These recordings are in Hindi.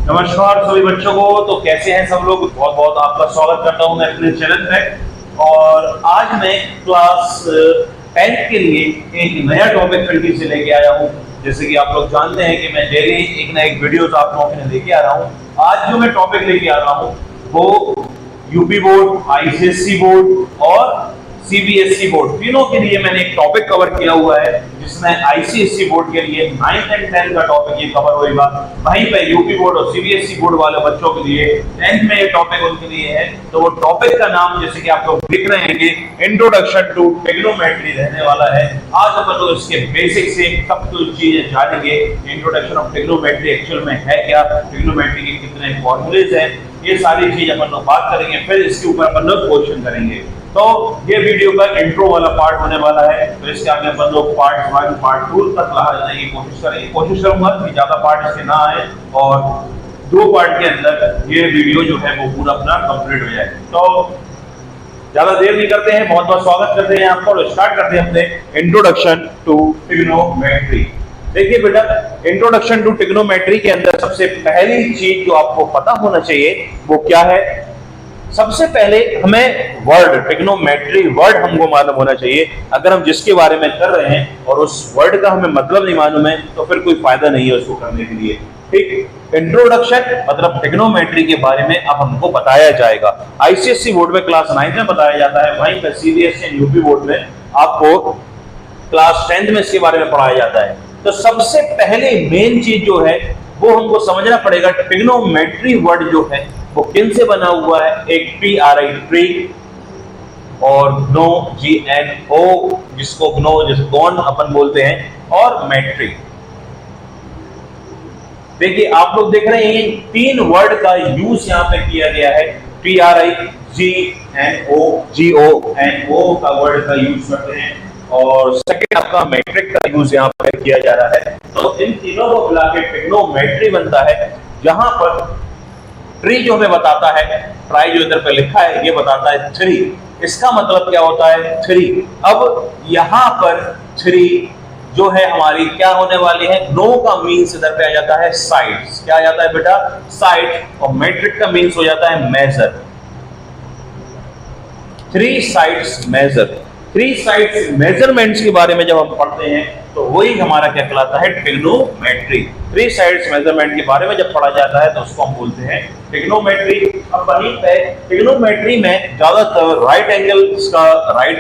नमस्कार सभी बच्चों को। तो कैसे हैं सब लोग? बहुत बहुत आपका स्वागत करता हूं मैं अपने चैनल पे। और आज मैं क्लास 10th के लिए एक नया टॉपिक फिर से लेके आया हूं। जैसे कि आप लोग जानते हैं कि मैं डेली एक ना एक वीडियोस आप लोगों के लिए लेके आ रहा हूं। आज जो मैं टॉपिक लेके आ रहा हूं वो यूपी बोर्ड, आईसीएसई बोर्ड और सीबीएसई बोर्ड तीनों के लिए मैंने एक टॉपिक कवर किया हुआ है, जिसमें आईसीएसई बोर्ड के लिए 9th एंड 10th का टॉपिक ये कवर होएगा। वहीं पे यूपी बोर्ड और सीबीएसई बोर्ड वाले बच्चों के लिए 10th में ये टॉपिक उनके लिए है। तो वो टॉपिक का नाम जैसे कि आप लोग देख रहे हैं कि इंट्रोडक्शन टू ट्रिग्नोमेट्री रहने वाला है। आज अपन लोग इसके बेसिक से सब कुछ चीजें जानेंगे। इंट्रोडक्शन ऑफ ट्रिग्नोमेट्री एक्चुअल में है क्या, ट्रिग्नोमेट्री के कितने फॉर्मूलेज हैं, ये सारी चीज अपन लोग बात करेंगे। फिर इसके ऊपर अपन लोग क्वेश्चन करेंगे। तो ये वीडियो का इंट्रो वाला पार्ट होने वाला है। तो इसके आगे अपन लोग पार्ट 1 पार्ट 2 तक जाने की कोशिश करेंगे। कोशिश करूंगा कि ज्यादा पार्ट इसके ना आए और 2 पार्ट के अंदर ये वीडियो जो है वो पूरा अपना कंप्लीट हो जाए। तो ज्यादा देर नहीं करते हैं, बहुत बहुत स्वागत करते हैं आपको और स्टार्ट करते हैं अपने इंट्रोडक्शन टू ट्रिग्नोमेट्री। देखिए बेटा, इंट्रोडक्शन टू ट्रिग्नोमेट्री के अंदर सबसे पहली चीज जो आपको पता होना चाहिए वो क्या है। सबसे पहले हमें वर्ड, ट्रिग्नोमेट्री वर्ड हमको मालूम होना चाहिए। अगर हम जिसके बारे में कर रहे हैं और उस वर्ड का हमें मतलब नहीं मालूम है तो फिर कोई फायदा नहीं है उसको करने के लिए। ठीक, इंट्रोडक्शन मतलब ट्रिग्नोमेट्री के बारे में अब हमको बताया जाएगा। आईसीएसई बोर्ड में क्लास 9 में बताया जाता है, वहीं पर सीबीएसई एंड यूपी बोर्ड में आपको क्लास 10th में इसके बारे में पढ़ाया जाता है। तो सबसे पहले मेन चीज जो है वो हमको समझना पड़ेगा, ट्रिग्नोमेट्री वर्ड जो है वो किन से बना हुआ है। एक TRI ट्री और ग्नो GNO, जिसको ग्नो गॉन अपन बोलते हैं, और मेट्री। देखिए आप लोग देख रहे हैं 3 वर्ड का यूज यहाँ पे किया गया है। TRI, GNO, GONO का वर्ड का यूज करते हैं और सेकंड आपका मैट्रिक का यूज यहाँ पर किया जा रहा है। तो इन तीनों को मिला के ट्रिग्नोमेट्री बनता है, जहां पर ट्री जो हमें बताता है, ट्राई जो इधर पे लिखा है ये बताता है 3। इसका मतलब क्या होता है 3। अब यहाँ पर 3 जो है हमारी क्या होने वाली है, नो का मीन्स इधर पे आ जाता है साइड्स। क्या आ जाता है बेटा? साइड। और मैट्रिक का मीन्स हो जाता है measure. 3 sides measure. 3 sides measurements के बारे में जब हम पढ़ते हैं तो वही हमारा क्या कहलाता है, ट्रिग्नोमेट्री। 3 साइड्स मेजरमेंट के बारे में जब पढ़ा जाता है तो उसको हम बोलते हैं ट्रिग्नोमेट्री। अब वहीं पे ट्रिग्नोमेट्री में ज्यादातर राइट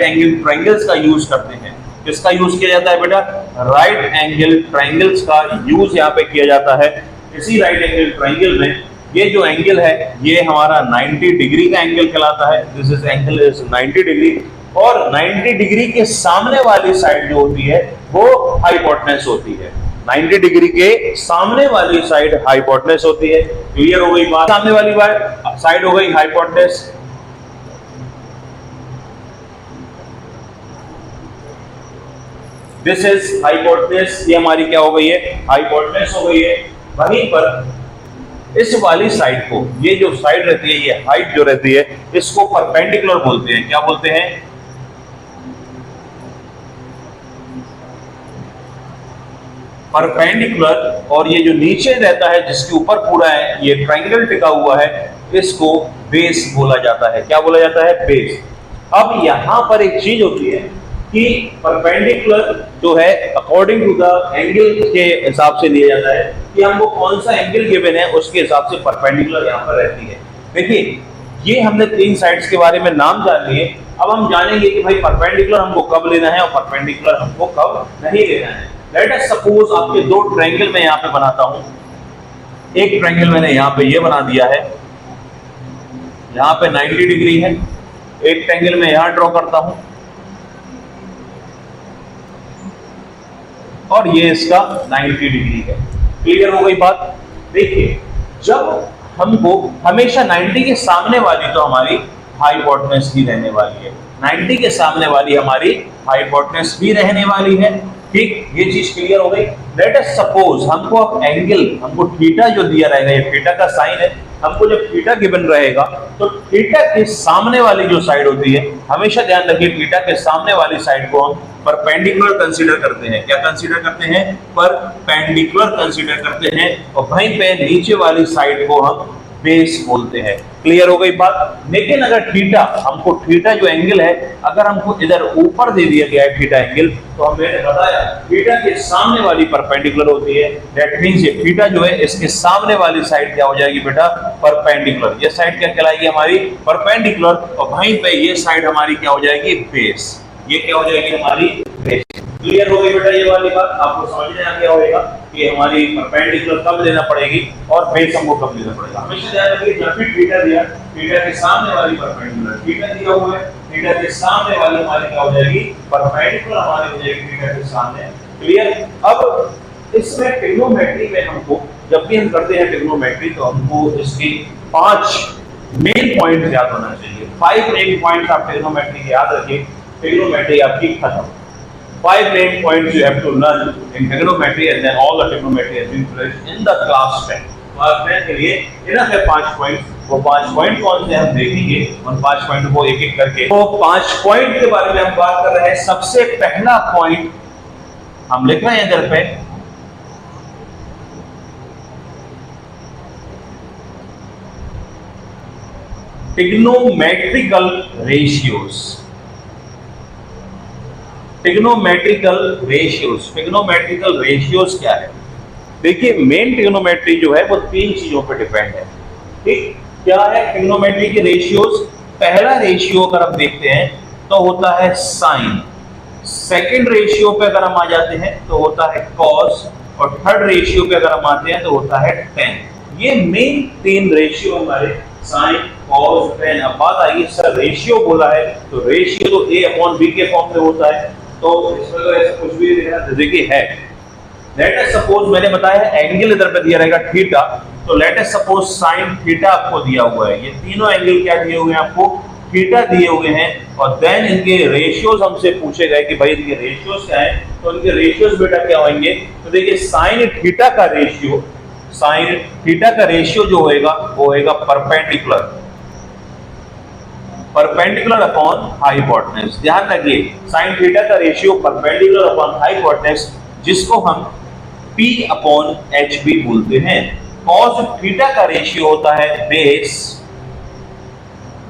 एंगल ट्रायंगल्स का यूज करते हैं। किसका यूज किया जाता है बेटा? राइट एंगल ट्रायंगल्स का यूज यहाँ पे किया जाता है। इसी राइट एंगल ट्रायंगल में ये जो एंगल है ये हमारा 90 डिग्री का एंगल कहलाता है। This is angle is 90 degree. और 90 डिग्री के सामने वाली साइड जो होती है वो हाइपोटेनस होती है। 90 डिग्री के सामने वाली साइड हाइपोटेनस होती है। क्लियर हो गई बात? सामने वाली साइड हो गई हाइपोटेनस। This is hypotenuse. ये हमारी क्या हो गई है? हाइपोटेनस हो गई है। वहीं पर इस वाली साइड को, ये जो साइड रहती है, ये हाइट जो रहती है, इसको परपेंडिकुलर बोलते हैं। क्या बोलते हैं? परपेंडिकुलर। और ये जो नीचे रहता है जिसके ऊपर पूरा है ये ट्रायंगल टिका हुआ है, इसको बेस बोला जाता है। क्या बोला जाता है? बेस। अब यहां पर एक चीज होती है कि परपेंडिकुलर जो है अकॉर्डिंग टू द एंगल के हिसाब से लिया जाता है कि हमको कौन सा एंगल गिवन है उसके हिसाब से परपेंडिकुलर यहां पर रहती है। देखिए ये हमने 3 साइड्स के बारे में नाम जान लिए। अब हम जानेंगे कि भाई परपेंडिकुलर हमको कब लेना है और परपेंडिकुलर हमको कब नहीं लेना है। लेट अस सपोज आपके 2 ट्रायंगल मैं यहाँ पे बनाता हूं। एक ट्रायंगल मैंने यहाँ पे ये बना दिया है, यहाँ पे 90 डिग्री है। एक ट्रायंगल मैं यहाँ ड्रॉ करता हूं और ये इसका 90 डिग्री है। क्लियर हो गई बात? देखिए जब हमको हमेशा 90 के सामने वाली तो हमारी हाइपोटेनस ही रहने वाली है। 90 के सामने वाली हमारी हाइपोटेनस भी रहने वाली है। ठीक, ये चीज क्लियर हो गई। लेट अस सपोज हमको अब एंगल, हमको थीटा जो दिया रहेगा, ये थीटा का साइन है, हमको जब थीटा गिवन रहेगा तो थीटा के सामने वाली जो साइड होती है, हमेशा ध्यान रखिए थीटा के सामने वाली साइड को हम परपेंडिकुलर कंसीडर करते हैं। क्या कंसीडर करते हैं? परपेंडिकुलर कंसीडर करते हैं, और वहीं पे नीचे वाली साइड को हम बेस बोलते हैं। क्लियर हो गई बात? लेकिन अगर थीटा, हमको थीटा जो एंगल है, अगर हमको इधर ऊपर दे दिया गया है थीटा एंगल, तो हम मैंने बताया थीटा के सामने वाली परपेंडिकुलर होती है। दैट मींस ये थीटा जो है इसके सामने वाली साइड क्या हो जाएगी बेटा? परपेंडिकुलर। ये साइड क्या कहलाएगी? हमारी परपेंडिकुलर, और वहीं पे ये साइड हमारी क्या हो जाएगी? बेस। ये क्या हो जाएगी? हमारी बेस। क्लियर हो गई बेटा ये वाली बात? आपको समझ में आ गया होगा कि हमारी परपेंडिकुलर कब लेना पड़ेगी और बेस हमको कब लेना पड़ेगा। हमेशा ध्यान रखिए जब भी थीटा दिया, थीटा के सामने वाली परपेंडिकुलर, थीटा दिया हुआ है, थीटा के सामने वाली हमारी क्या हो जाएगी? परपेंडिकुलर हमारी हो जाएगी थीटा के सामने। क्लियर? अब इसमें ट्रिग्नोमेट्री में हमको, जब भी हम करते हैं ट्रिग्नोमेट्री, तो हमको इसकी 5 मेन पॉइंट याद होना चाहिए। 5 मेन पॉइंट्स आप ट्रिग्नोमेट्री के याद रखिए, ट्रिग्नोमेट्री आपकी खत्म। 5 main points you have to learn in trigonometry, and then all the trigonometry has been finished in the class 10. Class 10 के लिए इनफ है 5 पॉइंट। वो 5 पॉइंट कौन से हम देखेंगे, उन 5 पॉइंट को एक एक करके। तो 5 पॉइंट के बारे में हम बात कर रहे हैं। सबसे पहला पॉइंट हम लिख रहे हैं इधर पे, trigonometrical ratios. Trigonometrical ratios. Trigonometrical ratios क्या है? देखिए मेन ट्रिग्नोमेट्री जो है वो 3 चीजों पर डिपेंड है। ठीक, क्या है ट्रिग्नोमेट्री के रेशियोज? पहला रेशियो अगर आप देखते हैं तो होता है साइन, सेकंड रेशियो पे अगर हम आ जाते हैं तो होता है कॉस, और थर्ड रेशियो पे अगर हम आते हैं तो होता है टेन। ये मेन 3 रेशियो हमारे साइन, कॉस, टेन। अब बात आई सर रेशियो बोला है, तो रेशियो तो a/b के फॉर्म में होता है, तो इसमें तो ऐसा कुछ भी देखिए है। लेट अस सपोज मैंने बताया है एंगल इधर पे दिया रहेगा थीटा, तो let us suppose sine theta आपको दिया हुआ है। ये तीनों एंगल क्या दिए हुए हैं आपको? थीटा दिए हुए हैं, और देन इनके रेशियोज हमसे पूछे गए कि भाई इनके रेशियोज क्या है, तो इनके रेशियोज बेटा क्या होंगे? तो देखिए साइन थीटा का रेशियो, साइन थीटा का रेशियो जो होएगा वो होएगा परपेंडिकुलर, परपेंडिकुलर अपॉन हाइपोटेनस। ध्यान रखिए साइन थीटा का रेशियो परपेंडिकुलर अपॉन हाइपोटेनस, जिसको हम P अपॉन HB बोलते हैं। कॉस थीटा का रेशियो होता है बेस,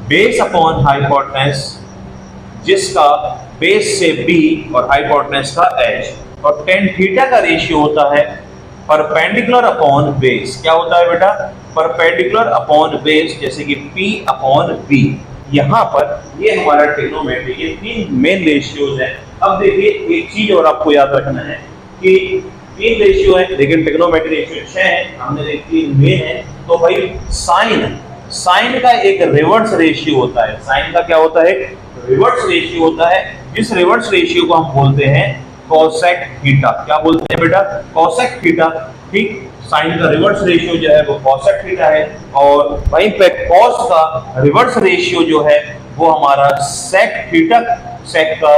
बेस अपॉन हाइपोटेनस, जिसका बेस से B और हाइपोटेनस का H। और टेन थीटा का रेशियो होता है परपेंडिकुलर अपॉन बेस। क्या होता है बेटा? परपेंडिकुलर अपॉन बेस, जैसे कि P अपॉन B। यहाँ पर ये हमारा ट्रिग्नोमेट्री के 3 मेन रेशियोज हैं। अब देखिए एक चीज और आपको याद रखना है कि 3 रेशियो है, लेकिन ट्रिग्नोमेट्री रेशियो 6 है, हमने देखी 3 मेन है। तो भाई साइन का एक रिवर्स रेशियो होता है। साइन का क्या होता है? रिवर्स रेशियो होता है। इस रिवर्स रेशियो को हम बोलते हैं कोसेक थीटा। क्या बोलते हैं बेटा? Cosec theta. ठीक, साइन का रिवर्स रेशियो जो है वो कोसेक थीटा है, और वहीं पे कॉस का रिवर्स रेशियो जो है वो हमारा सेक थीटा, सेक का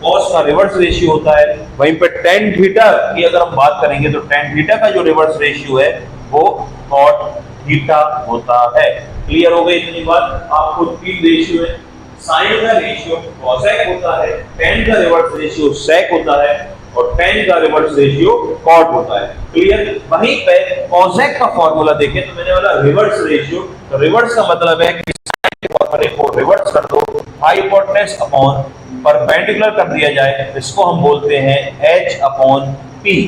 कॉस का रिवर्स रेशियो होता है। वहीं पे टेन थीटा की अगर हम बात करेंगे तो टेन थीटा का जो रिवर्स रेशियो है वो कॉट थीटा होता है। क्लियर हो गई इतनी बात? आपको 3 रेशियो है, साइन का रेशियो कोसेक होता है, टेन का रिवर्स रेशियो सेक होता है, और टेन का रिवर्स रेशियो कॉट होता है। क्लियर? वहीं पे कोसेक का फॉर्मूला देखें तो मैंने बोला रिवर्स रेशियो, तो रिवर्स का मतलब है कि साइन के फॉर्मूले को रिवर्स कर दो, हाइपोटेनस अपॉन परपेंडिकुलर कर दिया जाए, इसको हम बोलते हैं H अपॉन P।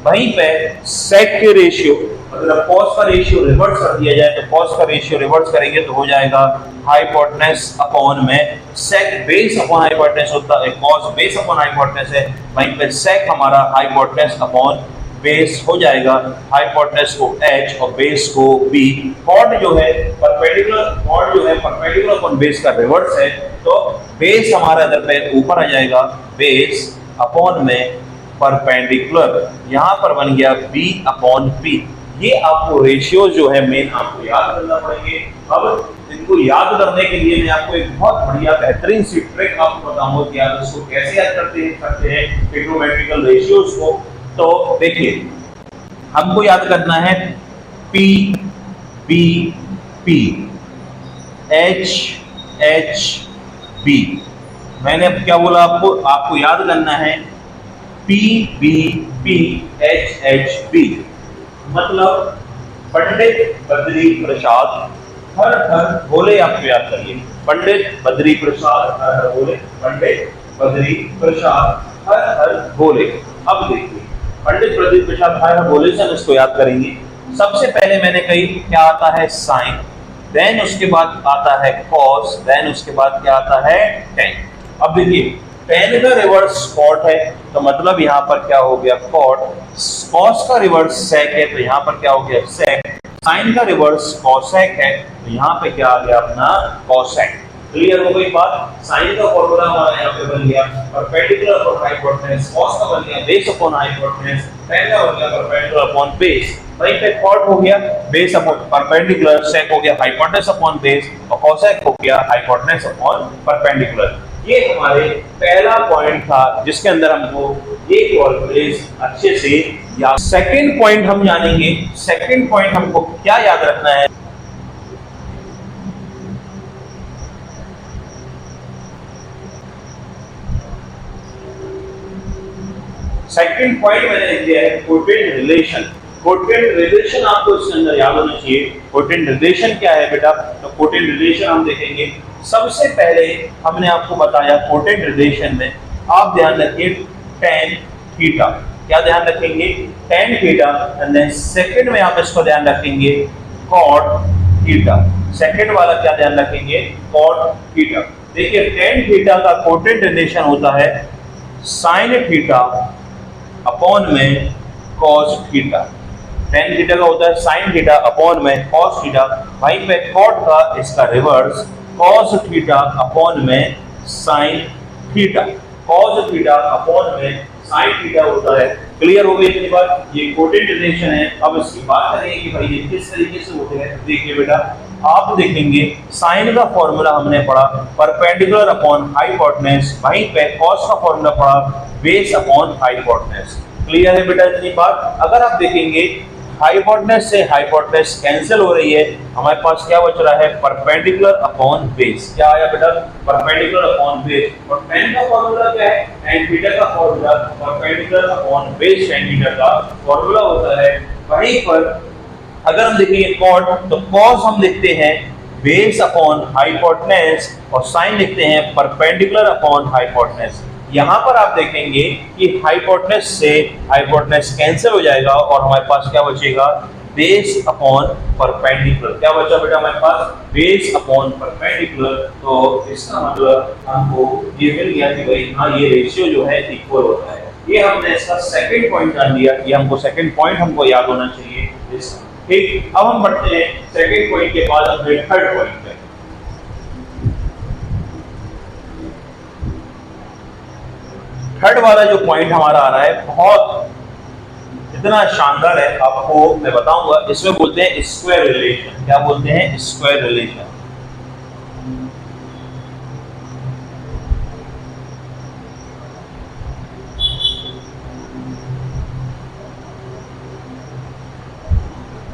वहीं पे सेक के रेशियो, मतलब कॉस का रेशियो रिवर्स कर दिया जाए, तो कॉस का रेशियो रिवर्स करेंगे तो हो जाएगा हाइपोटेनस अपॉन में सेक, बेस अपॉन हाइपोटेनस होता है, कॉस बेस अपॉन हाइपोटेनस है। वहीं पे सेक हमारा हाइपोटेनस अपॉन बेस हो जाएगा, हाइपोटेनस को H और बेस को B। कॉट जो है परपेंडिकुलर, कॉट जो है परपेंडिकुलर अपॉन बेस का रिवर्स है, तो बेस हमारा इधर पे ऊपर आ जाएगा, बेस अपॉन में परपेंडिकुलर, यहां पर बन गया B अपॉन P। ये आपको रेशियो जो है मेन आपको याद करना पड़ेंगे। अब इनको याद करने के लिए मैं आपको एक बहुत बढ़िया बेहतरीन सी ट्रिक आपको बताऊंगा कि आप इसको कैसे याद करते हैं ट्रिग्नोमेट्रिकल रेशियोज को। तो देखिए हमको याद करना है P, B, P, H H B. मैंने अब क्या बोला आपको याद करना है, P B P H H B, मतलब पंडित बद्री प्रसाद हर हर भोले। आप याद करिए, पंडित बद्री प्रसाद हर हर भोले, पंडित बद्री प्रसाद हर हर भोले। अब देखिए, पंडित बद्री प्रसाद हर हर भोले से हम इसको याद करेंगे। सबसे पहले मैंने कही क्या आता है, साइन, देन उसके बाद आता है कॉस, देन उसके बाद क्या आता है, टेन। अब देखिए, टेन का रिवर्स कॉट है, तो मतलब यहाँ पर क्या हो गया, कॉट। कॉस का रिवर्स सेक है, तो यहाँ पर क्या हो गया, सेक। साइन का रिवर्स कॉसेक है, तो यहाँ पे क्या आ गया अपना, कॉसेक। क्लियर हो गई बात। साइन का फॉर्मूला हमारा यहाँ पे बन गया परपेंडिकुलर अपॉन हाइपोटेन्यूज, कॉस का बन गया बेस अपॉन हाइपोटेन्यूज, टेन का बन गया परपेंडिकुलर अपॉन बेस। वहीं पे कॉट हो गया बेस अपॉन परपेंडिकुलर, सेक हो गया हाइपोटेन्यूज अपॉन बेस, और कॉसेक हो गया हाइपोटेन्यूज अपॉन परपेंडिकुलर। ये हमारे पहला पॉइंट था जिसके अंदर हमको एक और प्लेस अच्छे से या सेकंड पॉइंट हम जानेंगे। सेकंड पॉइंट हमको क्या याद रखना है, सेकंड पॉइंट मैंने लिख दिया है कोटेंट रिलेशन। कोटेंट रिलेशन आपको इसके अंदर याद होना चाहिए। कोटेंट रिलेशन क्या है बेटा, तो कोटेंट रिलेशन हम देखेंगे। सबसे पहले हमने आपको बताया कोटेंट रिलेशन में आप ध्यान रखिए tan थीटा, क्या ध्यान रखेंगे, tan theta. And then second में आप इसको ध्यान रखेंगे cot थीटा, सेकंड वाला क्या ध्यान रखेंगे, cot थीटा। देखिए tan थीटा का कोटेंट रिलेशन होता है sin थीटा अपॉन में cos थीटा। tan थीटा का होता है sin थीटा अपॉन में cos थीटा। वहीं पे cot का इसका रिवर्स cos थीटा अपॉन में sin theta, cos theta upon में sin थीटा होता है। क्लियर हो गई इतनी बात, ये कोटेंट रिलेशन है। अब इसकी बात करेंगे कि भाई ये किस तरीके से होते हैं। देखिए बेटा, आप देखेंगे साइन का फॉर्मूला हमने पढ़ा परपेंडिकुलर अपॉन हाइपोटेन्यूज, वहीं पे cos का फॉर्मूला पढ़ा बेस अपॉन हाइपोटेन्यूज। क्लियर है बेटा इतनी बात। अगर आप देखेंगे हाइपोटेन्यूज से हाइपोटेन्यूज कैंसिल हो रही है, हमारे पास क्या बच रहा है, परपेंडिकुलर अपॉन बेस। क्या आया बेटा, परपेंडिकुलर अपॉन बेस। और tan का फॉर्मूला क्या है, tan थीटा का formula perpendicular upon base tan theta का फॉर्मूला होता है। वहीं पर अगर हम देखेंगे cot, तो cos हम लिखते हैं बेस अपॉन हाइपोटेन्यूज और sin लिखते हैं परपेंडिकुलर अपॉन हाइपोटेन्यूज। यहाँ पर आप देखेंगे कि हाइपोटेन्यूज से हाइपोटेन्यूज कैंसिल हो जाएगा और हमारे पास क्या बचेगा, बेस अपॉन परपेंडिकुलर। क्या बचा बेटा हमारे पास, बेस अपॉन परपेंडिकुलर। तो इसका मतलब हमको ये मिल गया कि भाई हाँ ये रेशियो जो है इक्वल होता है। ये हमने इसका सेकंड पॉइंट जान लिया, ये हमको सेकंड पॉइंट हमको याद होना चाहिए इसका। ठीक, अब हम बढ़ते हैं सेकंड पॉइंट के बाद अपने थर्ड पॉइंट पे। थर्ड वाला जो पॉइंट हमारा आ रहा है बहुत इतना शानदार है, आपको मैं बताऊंगा। इसमें बोलते हैं स्क्वायर रिलेशन। क्या बोलते हैं, स्क्वायर रिलेशन।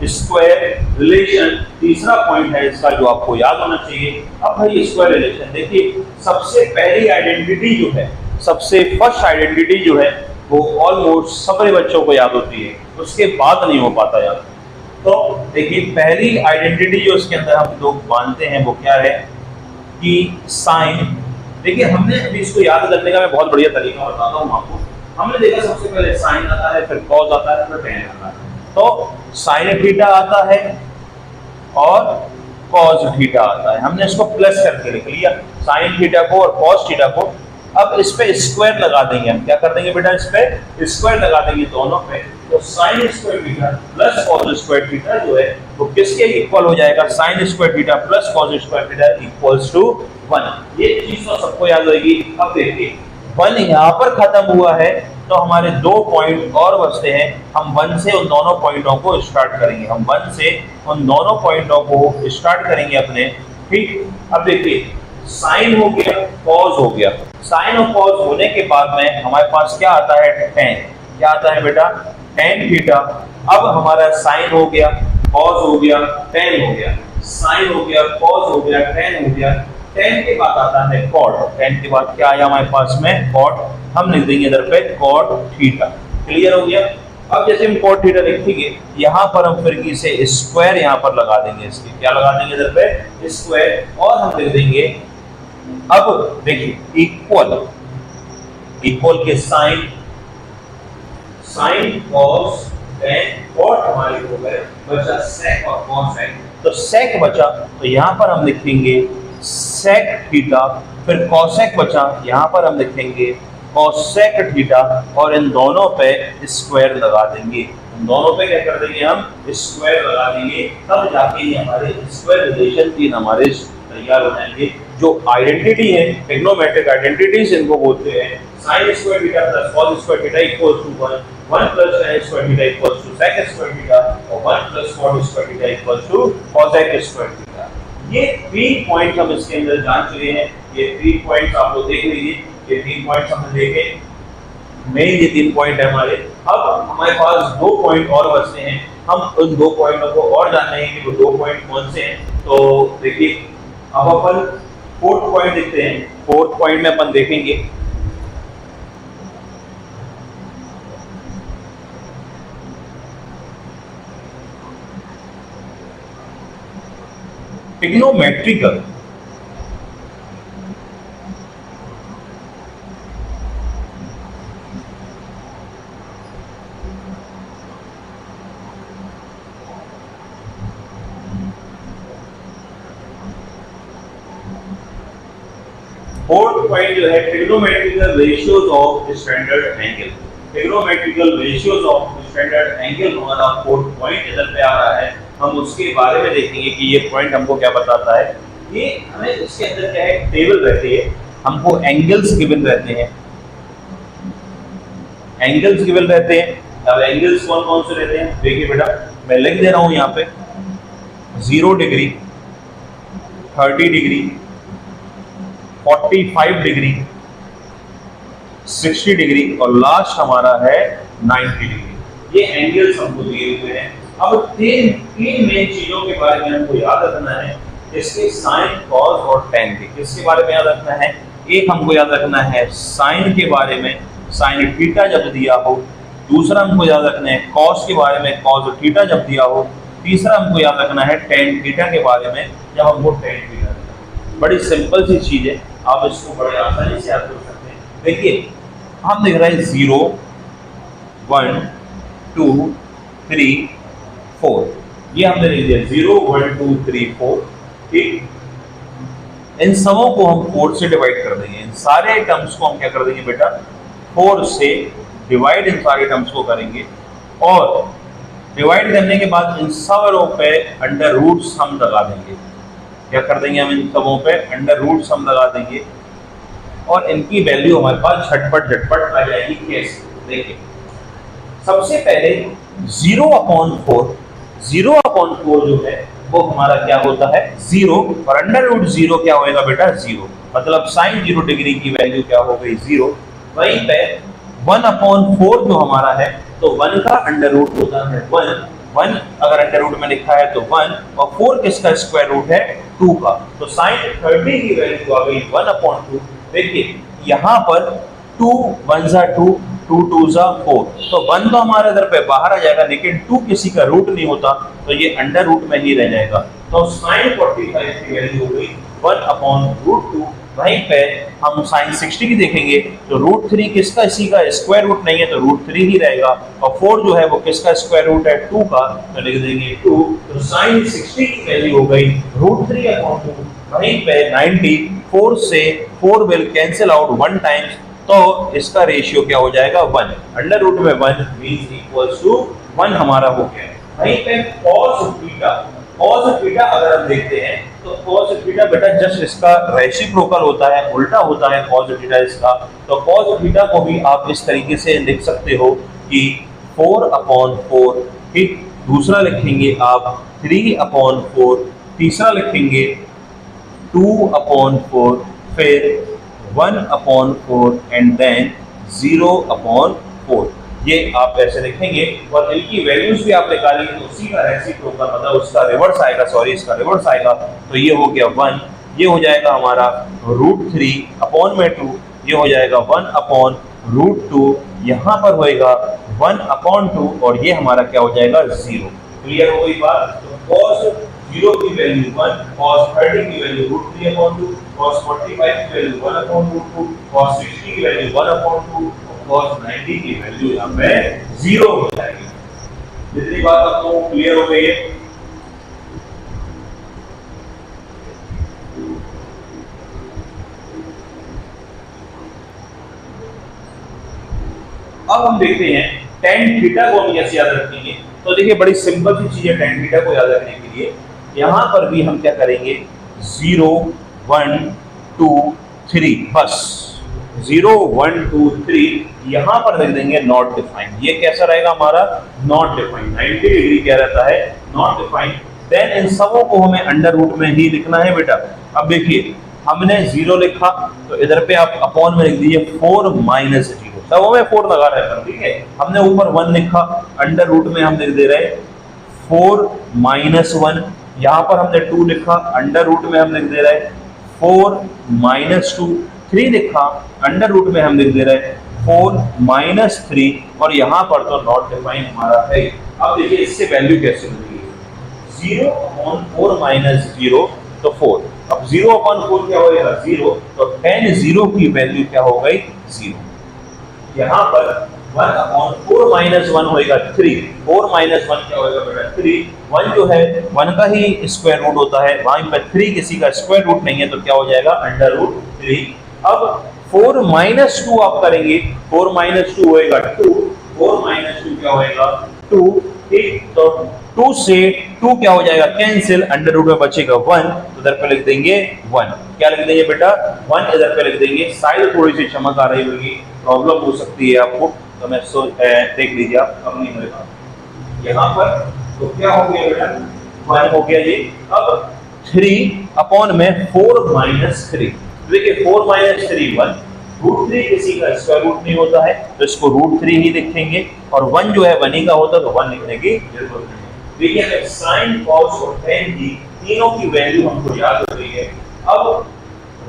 स्क्वायर रिलेशन तीसरा पॉइंट है इसका जो आपको याद होना चाहिए। अब भाई स्क्वायर रिलेशन देखिए, सबसे पहली आइडेंटिटी जो है, सबसे फर्स्ट आइडेंटिटी जो है वो ऑलमोस्ट सभी बच्चों को याद होती है, उसके बाद नहीं हो पाता याद। तो देखिए पहली आइडेंटिटी जो इसके अंदर हम लोग मानते हैं वो क्या है कि साइन। देखिए हमने अभी इसको याद करने का मैं बहुत बढ़िया तरीका बताता हूँ आपको। हमने देखा सबसे पहले साइन आता है, फिर कॉस आता है, फिर टेन आता है। तो साइन थीटा आता है और कॉस थीटा आता है। हमने इसको प्लस करके लिख लिया साइन थीटा को और कॉस थीटा को। अब इस पे स्क्वायर लगा देंगे हम। क्या कर देंगे बेटा, इस पे स्क्वायर लगा देंगे दोनों पे। तो sine square theta plus cos square theta जो है वो किसके इक्वल हो जाएगा, sine square theta plus cos square theta equals to 1। ये चीज तो सबको याद रहेगी। अब देखिए 1 यहाँ पर खत्म हुआ है तो हमारे 2 पॉइंट और बचते हैं। हम 1 से उन दोनों पॉइंटों को स्टार्ट करेंगे। हम 1 से उन दोनों पॉइंटों को स्टार्ट करेंगे अपने। ठीक, अब देखिए साइन हो गया, कॉस हो गया। साइन और कॉस होने के बाद में हमारे पास क्या आता है, टेन। क्या आता है बेटा, टेन थीटा। अब हमारा साइन हो गया, कॉस हो गया, टेन हो गया। साइन हो गया, कॉस हो गया, टेन हो गया। टेन के बाद आता है कॉट। टेन के बाद क्या आया हमारे पास में? कॉट। हम लिख देंगे इधर पे कॉट थीटा। क्लियर हो गया? अब जैसे हम कॉट थीटा लिखेंगे, यहाँ पर हम फिर से स्क्वायर यहाँ पर लगा देंगे। इसके क्या लगा देंगे इधर पे? स्क्वायर। और हम लिख देंगे, अब देखिए, इक्वल, इक्वल के sine, sine cos tan, cot हमारे हो गए, बचा सेक और कॉसेक। तो सेक बचा, तो यहाँ पर हम लिखेंगे सेक थीटा। फिर कॉसेक बचा, यहाँ पर हम लिखेंगे कॉसेक थीटा। और इन दोनों पे स्क्वायर लगा देंगे। इन दोनों पे क्या कर देंगे? हम स्क्वायर लगा देंगे। तब जाके ये हमारे स्क्वायर रिलेशन तीन हमारे तैयार हो जाएंगे। जो आइडेंटिटी है, ट्रिग्नोमेट्रिक आइडेंटिटीज इनको बोलते हैं। sin square theta plus cos square theta equals to 1, 1 plus sin square theta equals to sec square theta, और 1 plus cot square theta equals to cosec square theta. ये 3 पॉइंट्स हम इसके अंदर जान चुके हैं। ये 3 पॉइंट्स आप लोग देख लीजिए। ये 3 पॉइंट्स हमने देखे, मेन ये 3 पॉइंट है हमारे। अब हमारे पास 2 पॉइंट और बचते हैं। हम उन 2 पॉइंटों को और जानना है कि वो 2 पॉइंट कौन से हैं। तो देखिए, अब अपन 4th पॉइंट देखते हैं। 4th पॉइंट में अपन देखेंगे ट्रिग्नोमेट्रिकल फोर्थ पॉइंट जो है, trigonometrical ratios of standard angle. Trigonometrical ratios of standard angle हमारा 4th पॉइंट इधर पे आ रहा है। हम उसके बारे में देखेंगे कि ये पॉइंट हमको क्या बताता है। ये हमें इसके अंदर क्या है, टेबल रहती है, हमको एंगल्स गिवन रहते हैं। एंगल्स गिवन रहते हैं। अब एंगल्स कौन कौन से रहते हैं? देखिए बेटा, मैं लिख दे रहा हूं यहाँ पे 0 डिग्री, 30 डिग्री, 45 डिग्री, 60 डिग्री और लास्ट हमारा है 90 डिग्री। ये एंगल्स हमको दिए हुए हैं। अब तीन मेन चीजों के बारे में हमको याद रखना है। इसके साइन, कॉस और टेन के। किसके बारे में याद रखना है? एक हमको याद रखना है साइन के बारे में, साइन थीटा जब दिया हो। दूसरा हमको याद रखना है कॉस के बारे में, कॉस थीटा जब दिया हो। तीसरा हमको याद रखना है टेन थीटा के बारे में, जब हमको टेन थीटा दिया। बड़ी सिंपल सी चीज है, आप इसको बड़े आसानी से याद कर सकते हैं। देखिए, हम देख रहे हैं 0, 1, 2, 3, 4। ये हमने लिख दिया 0, 1, 2, 3, 4। ठीक, इन सबों को हम 4 से डिवाइड कर देंगे। इन सारे टर्म्स को हम क्या कर देंगे बेटा? 4 से डिवाइड इन सारे टर्म्स को करेंगे। और डिवाइड करने के बाद इन सबों पे अंडर रूट्स हम लगा देंगे। क्या कर देंगे? हम इन सबों पे अंडर रूट्स हम लगा देंगे और इनकी वैल्यू हमारे पास झटपट झटपट आ जाएगी। कैसे? देखिए, सबसे पहले 0/4, 0/4 जो है वो हमारा क्या होता है? 0। और अंडर रूट 0 क्या होएगा बेटा? 0। मतलब साइन 0 डिग्री की वैल्यू क्या हो गई? 0। वहीं पे 1/4 जो हमारा है, तो 1 का अंडर रूट होता है 1 अगर अंडर रूट में लिखा है तो 1, और 4 किसका स्क्वायर रूट है? 2 का। तो साइन 30 की वैल्यू आ गई 1/2। देखिए, यहाँ पर 2 1 जा 2, 2 2 जा 4, तो 1 तो हमारे इधर पे बाहर आ जाएगा, लेकिन 2 किसी का रूट नहीं होता, तो ये अंडर रूट में ही रह जाएगा। तो साइन 45 की वैल्यू हो गई 1/√2। वहीं पे हम साइन 60 की देखेंगे तो √3 किसका? इसी का स्क्वायर रूट नहीं है, तो √3 ही रहेगा। और 4 जो है वो किसका स्क्वायर रूट है? 2 का, तो लिख देंगे 2। तो साइन 60 की वैल्यू हो गई √3/2। वहीं पे 90, 4 से 4 विल कैंसिल आउट 1 टाइम्स, तो इसका रेशियो क्या हो जाएगा? 1। अंडर रूट में 1 मींस इक्वल्स टू 1 हमारा हो गया। वहीं पे cos थीटा अगर हम देखते हैं तो cos थीटा बेटा जस्ट इसका रेसिप्रोकल होता है, उल्टा होता है cos थीटा इसका। तो cos थीटा को भी आप इस तरीके से लिख सकते हो कि 4/4। ठीक, दूसरा लिखेंगे आप 3/4, तीसरा लिखेंगे 2/4, फिर 1/4 एंड देन 0/4। ये आप ऐसे लिखेंगे और इनकी वैल्यूज भी आप निकालेंगे तो उसी का रेसिप्रोकल मतलब उसका रिवर्स आएगा, सॉरी इसका रिवर्स आएगा। तो ये हो गया 1, ये हो जाएगा हमारा √3/2, ये हो जाएगा 1/√2, यहाँ पर होएगा 1/2 और ये हमारा क्या हो जाएगा 0। क्लियर हो गई बात? तो cos 0 की वैल्यू 1, cos 30 की वैल्यू √3/2, cos 45 की वैल्यू 1/√2, cos 60 की वैल्यू 1/2, cos 90 की वैल्यू यहाँ पे 0 हो जाएगी। जितनी बात आपको क्लियर हो गई है? अब हम देखते हैं tan थीटा को हम कैसे याद रखेंगे। तो देखिए बड़ी सिंपल सी चीज है tan थीटा को याद रखने के लिए। यहां पर भी हम क्या करेंगे 0 1 2 3 बस 0 1 2 3 यहां पर लिख देंगे नॉट डिफाइंड। ये कैसा रहेगा हमारा नॉट डिफाइंड, 90 डिग्री क्या रहता है नॉट डिफाइंड। देन इन सबों को हमें अंडर रूट में ही लिखना है बेटा। अब देखिए हमने 0 लिखा तो इधर पे आप अपॉन में लिख दीजिए 4 - 0, सब में 4 लगा रहे हैं, ठीक है। हमने ऊपर 1 लिखा, अंडर रूट में हम लिख दे रहे 4 - 1, यहाँ पर हमने 2 लिखा, अंडर रूट में हम लिख दे रहे 4 - 2, 3 लिखा, अंडर रूट में हम लिख दे रहे 4 - 3 और यहाँ पर तो नॉट डिफाइन हमारा है। अब देखिए इससे वैल्यू कैसे मिलेगी 0/4 - 0 तो 4। अब 0/4 क्या होगा 0, तो tan 0 की वैल्यू क्या हो गई 0। यहाँ पर 1/4 - 1 होएगा 3, 4 - 1 क्या होएगा बेटा 3। 1 जो है 1 का ही स्क्वायर रूट होता है, वहां पर 3 किसी का स्क्वायर रूट नहीं है तो क्या हो जाएगा √3। अब 4 - 2 आप करेंगे, 4 - 2 होएगा 2, 4 - 2 क्या होएगा 2, ठीक। तो 2 से 2 क्या हो जाएगा कैंसिल, अंडर रूट में बचेगा 1, तो इधर पे लिख देंगे 1। क्या लिख देंगे बेटा 1 इधर पे लिख देंगे। साइड थोड़ी सी चमक आ रही होगी, प्रॉब्लम हो सकती है आपको, तो मैं देख लीजिए आप, अब नहीं होगा यहाँ पर। तो क्या हो गया बेटा 1 हो गया ये। अब 3 में 4 - 3, देखिए 4 - 3 1, √3 किसी का स्क्वायर रूट नहीं होता है तो इसको √3 ही लिखेंगे और 1 जो है 1 ही का होता है तो 1 लिखने की जरूरत नहीं। देखिए sin cos और tan की तीनों की वैल्यू हमको याद हो गई है। अब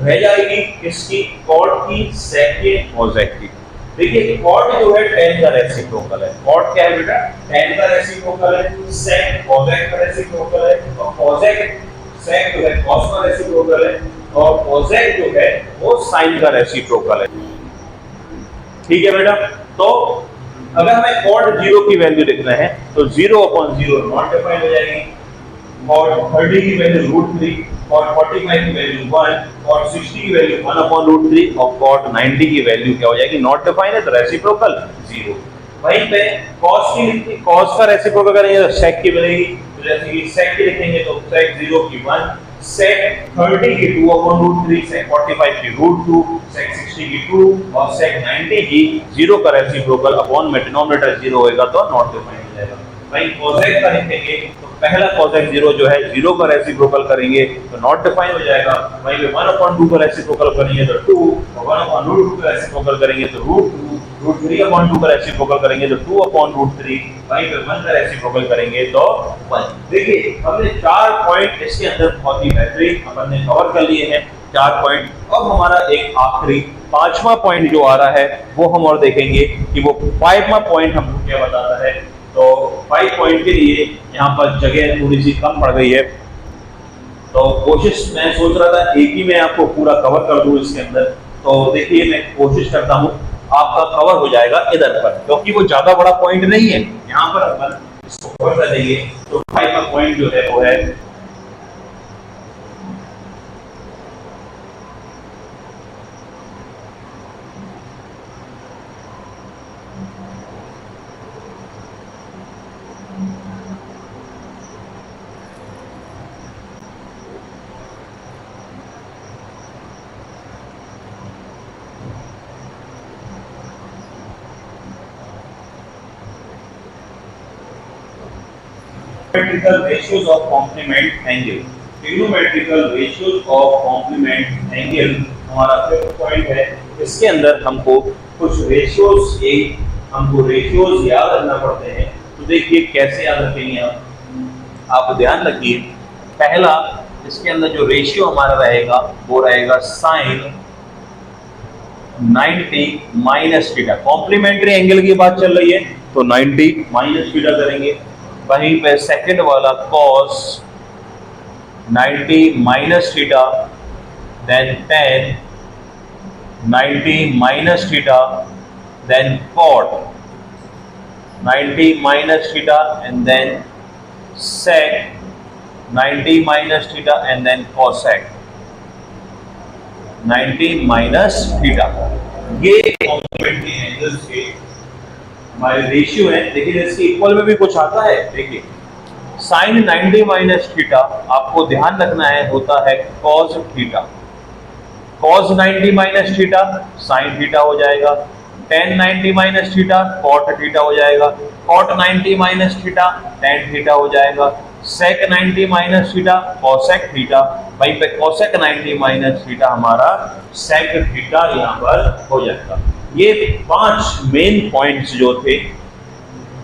रह जाएगी किसकी cot की, sec की, cosec की। देखिए cot जो है tan का रेसिप्रोकल है, cot क्या है बेटा tan का रेसिप्रोकल है, sec cosec का रेसिप्रोकल है और cosec sec जो है cos का रेसिप्रोकल है और cosec जो है वो sin का रेसिप्रोकल है, ठीक है बेटा। तो अगर हमें cot 0 की वैल्यू लिखना है तो 0/0 नॉट डिफाइंड हो जाएगी, cot 30 की वैल्यू √3, cot 45 की वैल्यू 1, cot 60 की वैल्यू 1/√3 और cot 90 की वैल्यू क्या हो जाएगी नॉट डिफाइंड है तो रेसिप्रोकल 0। वहीं पे cos की, cos का रेसिप्रोकल करेंगे तो sec की मिलेगी, तो जैसे कि sec की लिखेंगे तो sec 0 की 1, sec 30 की 2/√3, sec 45 की √2, sec 60 की 2 और sec 90 की 0 का रेसिप्रोकल अपॉन में डिनोमिनेटर 0 होएगा तो नॉट डिफाइंड हो जाएगा। वहीं cosec का लिखेंगे तो पहला cosec 0 जो है 0 का रेसिप्रोकल करेंगे तो नॉट डिफाइन हो जाएगा। वहीं पे 1/2 का रेसिप्रोकल करेंगे तो 2 और 1/√2 का रेसिप्रोकल करेंगे तो √2, √3/2 का रेसिप्रोकल करेंगे तो 2/√3, वहीं पे 1 का रेसिप्रोकल करेंगे तो 1। देखिए हमने 4 पॉइंट इसके अंदर बहुत ही बेहतरीन अपन ने कवर कर लिए हैं 4 पॉइंट। अब हमारा एक आखिरी 5वां पॉइंट जो आ रहा है वो हम और देखेंगे कि वो 5वां पॉइंट हमको क्या बताता है। तो 5 पॉइंट के लिए यहाँ पर जगह थोड़ी सी कम पड़ गई है तो कोशिश मैं सोच रहा था एक ही में आपको पूरा कवर कर दूं इसके अंदर। तो देखिए मैं कोशिश करता हूँ आपका कवर हो जाएगा इधर पर, क्योंकि वो ज्यादा बड़ा पॉइंट नहीं है, यहाँ पर अपन इसको कवर कर देंगे। तो 5वां पॉइंट जो है वो है trigonometrical ratios of complement angle। trigonometrical ratios of complement angle हमारा 5th पॉइंट है। इसके अंदर हमको कुछ रेशियोज हमको रेशियोज याद रखना पड़ते हैं। तो देखिए कैसे याद रखेंगे आप ध्यान रखिए। पहला, इसके अंदर जो रेशियो हमारा रहेगा वो रहेगा sine 90 minus theta. Complementary angle की बात चल रही है तो 90 माइनस थीटा करेंगे। वहीं पे सेकंड वाला cos 90 minus theta, then tan 90 minus theta, then cot 90 minus theta, and then sec 90 minus theta, and then cosec 90 minus theta। ये कॉम्प्लीमेंट्री एंगल्स के हमारे रेशियो है। देखिए इसके इक्वल में भी कुछ आता है। देखिए साइन 90 माइनस थीटा आपको ध्यान रखना है होता है cos theta. cos 90 minus theta sine theta हो जाएगा। tan 90 minus theta cot theta हो जाएगा। cot 90 minus theta tan theta हो जाएगा। sec 90 minus theta cosec theta. वहीं पे cosec 90 माइनस थीटा हमारा sec थीटा यहाँ पर हो जाएगा। ये 5 मेन पॉइंट्स जो थे,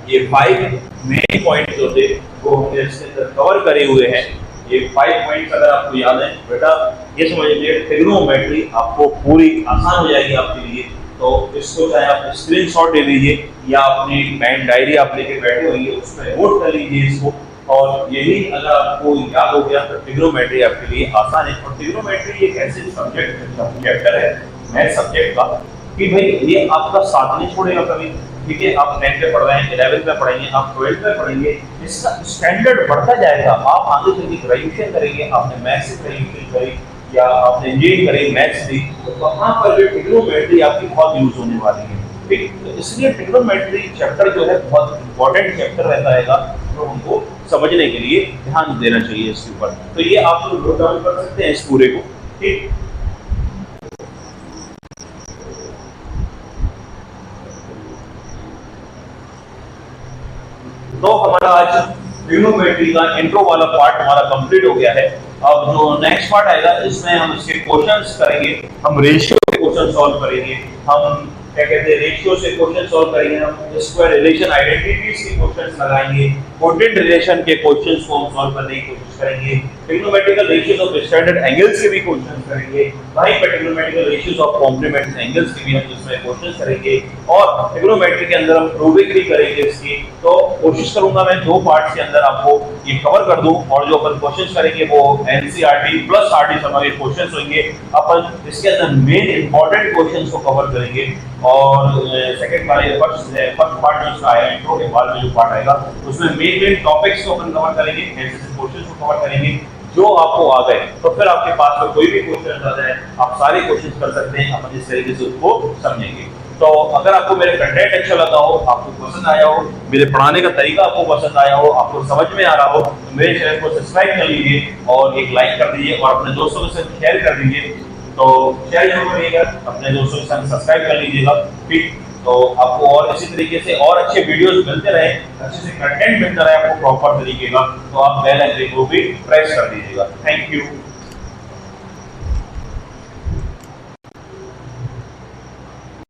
ये 5 मेन पॉइंट्स जो थे वो हमने इसके अंदर कवर करे हुए हैं। ये 5 पॉइंट्स अगर आपको याद है बेटा, ये समझ लीजिए ट्रिग्नोमेट्री आपको पूरी आसान हो जाएगी आपके लिए। तो इसको चाहे आप स्क्रीनशॉट ले लीजिए या अपनी पेन डायरी आप लेके बैठे होंगे उसमें नोट कर लीजिए इसको। और यही अगर आपको याद हो गया तो ट्रिग्नोमेट्री आपके लिए आसान है। और ट्रिग्नोमेट्री एक ऐसे चैप्टर है मैथ सब्जेक्ट का कि भाई ये आपका साथ नहीं छोड़ेगा कभी। ठीक है, आप 10th में पढ़ रहे हैं, 11th में पढ़ेंगे, आप 12th में पढ़ेंगे, इसका स्टैंडर्ड बढ़ता जाएगा। आप आगे चल के ग्रेजुएशन करेंगे, आपने मैथ से ग्रेजुएशन करी या आपने इंजीनियरिंग करी मैथ्स से, तो वहाँ पर भी ट्रिग्नोमेट्री आपकी बहुत यूज होने वाली है। ठीक, तो इसलिए ट्रिग्नोमेट्री चैप्टर जो है बहुत इंपॉर्टेंट चैप्टर रहता है तो हमको समझने के लिए ध्यान देना चाहिए इसके ऊपर। तो ये आप लोग नोट डाउन कर सकते हैं इस पूरे को। ठीक, तो हमारा आज ट्रिग्नोमेट्री का इंट्रो वाला पार्ट हमारा कंप्लीट हो गया है। अब जो नेक्स्ट पार्ट आएगा इसमें हम इसके क्वेश्चंस करेंगे, हम रेशियो के क्वेश्चन सॉल्व करेंगे, हम क्या कहते हैं रेशियो से क्वेश्चन सॉल्व करेंगे, हम स्क्वायर रिलेशन आइडेंटिटीज के क्वेश्चंस लगाएंगे, कोटेड रिलेशन के क्वेश्चंस को हम सॉल्व करने की कोशिश करेंगे, trigonometrical ratios of standard angles के भी क्वेश्चंस करेंगे, वहीं पर trigonometrical ratios of complementary angles के भी हम इसमें क्वेश्चंस करेंगे और ट्रिग्नोमेट्री के अंदर हम प्रूविंग भी करेंगे इसकी। तो कोशिश करूंगा मैं 2 पार्ट्स के अंदर आपको ये कवर कर दूं और जो अपन क्वेश्चंस करेंगे वो एनसीईआरटी प्लस आरटी हमारे क्वेश्चंस होंगे। अपन इसके अंदर मेन इंपॉर्टेंट क्वेश्चंस को कवर करेंगे और सेकंड वाले फर्स्ट पार्ट जो आया इंट्रो के बाद में जो पार्ट आएगा उसमें मेन टॉपिक्स को अपन कवर करेंगे, ऐसे क्वेश्चंस को कवर करेंगे जो आपको आ गए। तो फिर आपके पास में कोई भी क्वेश्चन आता है आप सारे क्वेश्चन कर सकते हैं, अपन इस तरीके से उसको समझेंगे। तो अगर आपको मेरे कंटेंट अच्छा लगा हो, आपको पसंद आया हो, मेरे पढ़ाने का तरीका आपको पसंद आया हो, आपको समझ में आ रहा हो, तो मेरे चैनल को सब्सक्राइब कर लीजिए और एक लाइक कर दीजिए और अपने दोस्तों के साथ शेयर कर दीजिए। तो शेयर जरूर करिएगा, अपने दोस्तों के साथ सब्सक्राइब कर लीजिएगा। ठीक, तो आपको और इसी तरीके से और अच्छे वीडियोस मिलते रहे, अच्छे से कंटेंट मिलता रहे आपको प्रॉपर तरीके का, तो आप बेल आइकन को भी प्रेस कर दीजिएगा। Thank you.